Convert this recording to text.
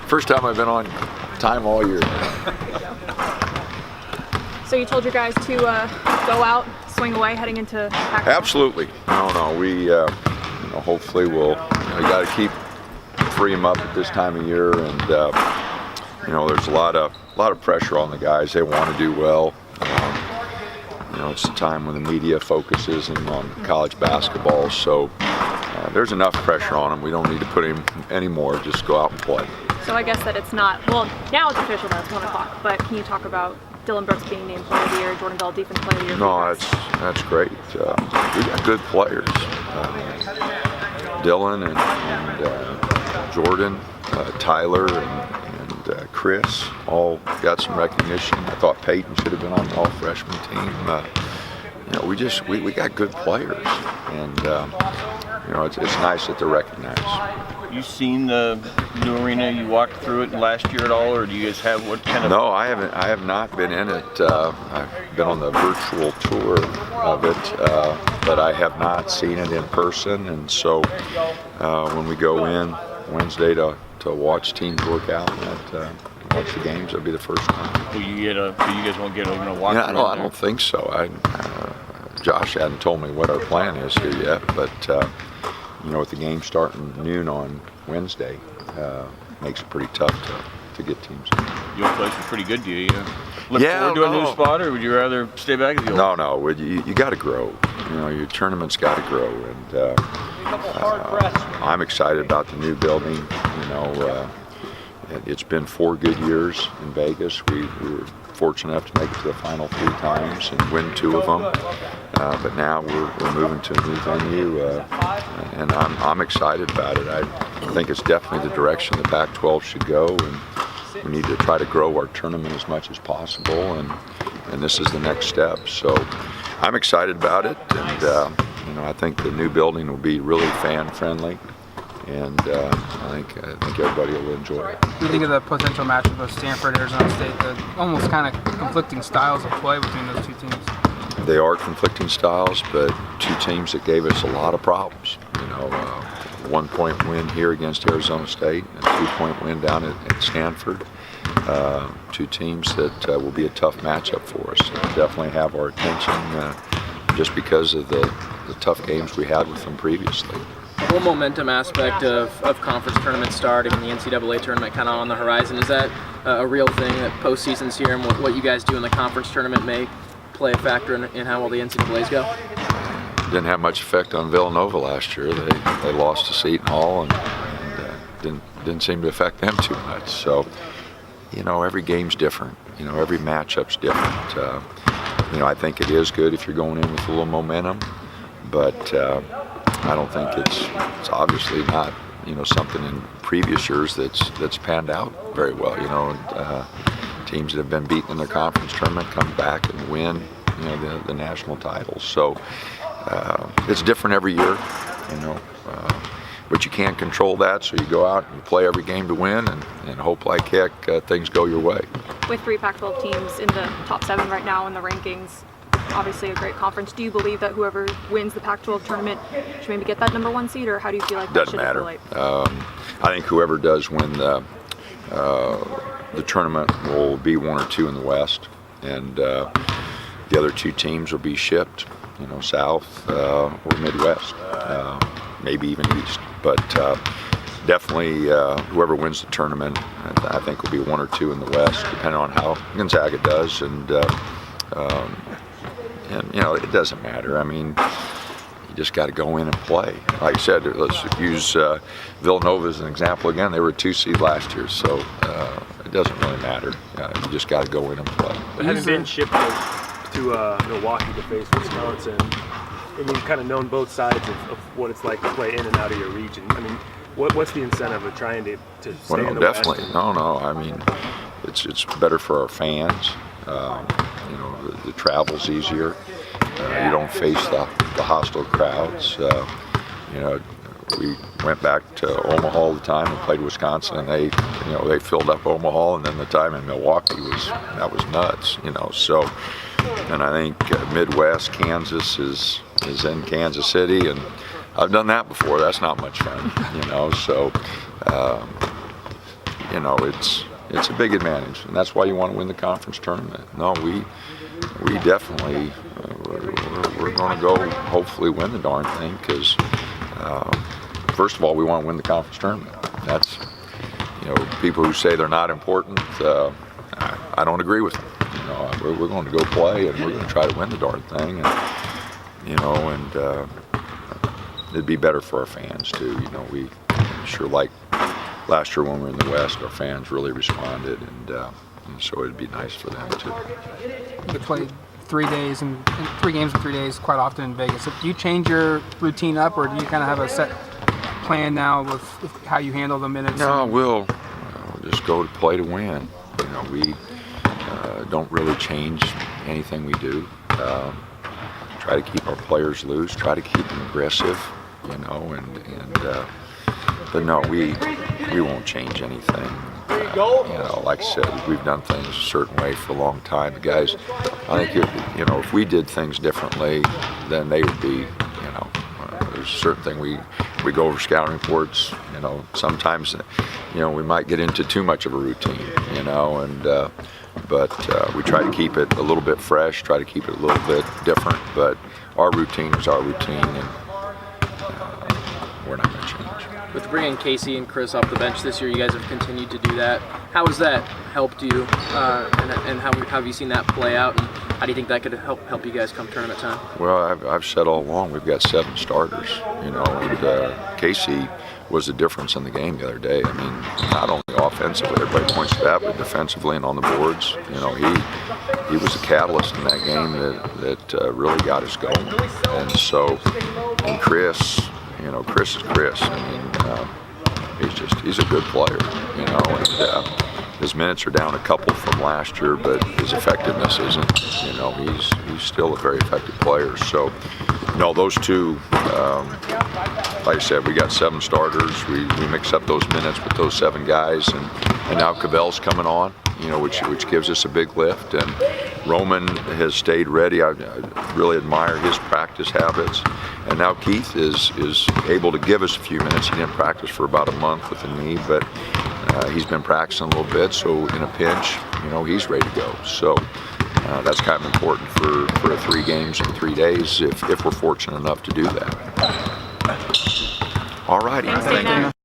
First time I've been on time all year. So you told your guys to go out, swing away, heading into Pac-12? Absolutely. No. We, hopefully we'll. We got to keep free them up at this time of year, and there's a lot of pressure on the guys. They want to do well. It's the time when the media focuses on college basketball, so there's enough pressure on them. We don't need to put him anymore. Just go out and play. So I guess that it's not, well, now it's official that it's 1 o'clock, but can you talk about Dylan Brooks being named Player of the Year, Jordan Bell Defense Player of the Year? No, that's great. We got good players. Dylan and Jordan, Tyler and Chris all got some recognition. I thought Peyton should have been on the all-freshman team. We got good players, and it's nice that they're recognized. You seen the new arena? You walked through it last year at all, or do you guys have what kind of? No, I haven't. I have not been in it. I've been on the virtual tour of it, but I have not seen it in person. And so, when we go in Wednesday to watch teams work out and watch the games, that'll be the first time. Will you guys won't get over to walk? Yeah, I don't think so. Josh hadn't told me what our plan is here yet, but. With the game starting noon on Wednesday, makes it pretty tough to get teams in. Your place is pretty good, do you? Look forward to a new spot, or would you rather stay back at the old? No. You got to grow. Your tournament's got to grow, and I'm excited about the new building. It's been 4 good years in Vegas. We were fortunate enough to make it to the final 3 times and win 2 of them. But now we're moving to a new venue, and I'm excited about it. I think it's definitely the direction the Pac-12 should go, and we need to try to grow our tournament as much as possible, and this is the next step. So I'm excited about it, and I think the new building will be really fan-friendly, and I think everybody will enjoy it. What do you think of the potential matchup of Stanford, Arizona State, the almost kind of conflicting styles of play between those 2 teams? They are conflicting styles, but 2 teams that gave us a lot of problems. 1-point win here against Arizona State, and a 2-point win down at Stanford. 2 teams that will be a tough matchup for us. Definitely have our attention just because of the tough games we had with them previously. The momentum aspect of conference tournaments starting and the NCAA tournament kind of on the horizon, is that a real thing that postseason's here, and what you guys do in the conference tournament may play a factor in how well the NCAAs go? Didn't have much effect on Villanova last year. They lost to Seton Hall and didn't seem to affect them too much. So, every game's different. Every matchup's different. I think it is good if you're going in with a little momentum, but I don't think it's obviously not something in previous years that's panned out very well. Teams that have been beaten in their conference tournament come back and win the national titles. So it's different every year, but you can't control that, so you go out and you play every game to win and hope like heck things go your way. With 3 Pac-12 teams in the top 7 right now in the rankings, obviously a great conference, do you believe that whoever wins the Pac-12 tournament should maybe get that number 1 seed, or how do you feel like that should matter. I think whoever does win the tournament will be 1 or 2 in the West, and the other 2 teams will be shipped, South or Midwest, maybe even East. But definitely whoever wins the tournament, I think will be 1 or 2 in the West, depending on how Gonzaga does, and it doesn't matter. I mean, you just got to go in and play. Like I said, let's use Villanova as an example again. They were a 2 seed last year, so it doesn't really matter. You just got to go in and play. But having been shipped to Milwaukee to face Wisconsin, and you've kind of known both sides of what it's like to play in and out of your region. I mean, what's the incentive of trying to stay in the definitely. West? No. I mean, it's better for our fans. The travel's easier. You don't face the hostile crowds. We went back to Omaha all the time and played Wisconsin, and they filled up Omaha, and then the time in Milwaukee was nuts. So, and I think Midwest Kansas is in Kansas City, and I've done that before. That's not much fun. So you know, it's a big advantage, and that's why you want to win the conference tournament. No, we definitely we're going to go hopefully win the darn thing because first of all we want to win the conference tournament. That's, you know, people who say they're not important, I don't agree with them. You know, we're going to go play and we're going to try to win the darn thing, and you know, and it'd be better for our fans too. You know, we sure like last year when we were in the West, our fans really responded, and so it'd be nice for them too. You play 3 days and 3 games in 3 days quite often in Vegas. Do you change your routine up, or do you kind of have a set plan now with how you handle the minutes? No, we'll just go to play to win. You know, we don't really change anything we do. Try to keep our players loose. Try to keep them aggressive. You know, but no, we won't change anything. You know, like I said, we've done things a certain way for a long time. The guys, I think, you know, if we did things differently, then they would be, you know, there's a certain thing we go over scouting reports. You know, sometimes, you know, we might get into too much of a routine. You know, and but we try to keep it a little bit fresh. Try to keep it a little bit different. But our routine is our routine, and we're not going to change. With bringing Casey and Chris off the bench this year, you guys have continued to do that. How has that helped you, and how have you seen that play out, and how do you think that could help you guys come tournament time? Well, I've said all along we've got 7 starters, you know, and Casey was the difference in the game the other day. I mean, not only offensively, everybody points to that, but defensively and on the boards. You know, he was a catalyst in that game that really got us going. And so, and Chris, you know, Chris is Chris. I mean, he's a good player, you know, and his minutes are down a couple from last year, but his effectiveness isn't. You know, he's still a very effective player. So, no, those two, like I said, we got 7 starters. We mix up those minutes with those 7 guys, and now Cavell's coming on, you know, which gives us a big lift. And Roman has stayed ready. I really admire his practice habits. And now Keith is able to give us a few minutes. He didn't practice for about a month with the knee, but he's been practicing a little bit. So in a pinch, you know, he's ready to go. So that's kind of important for 3 games in 3 days if we're fortunate enough to do that. All righty. Thanks, Dana.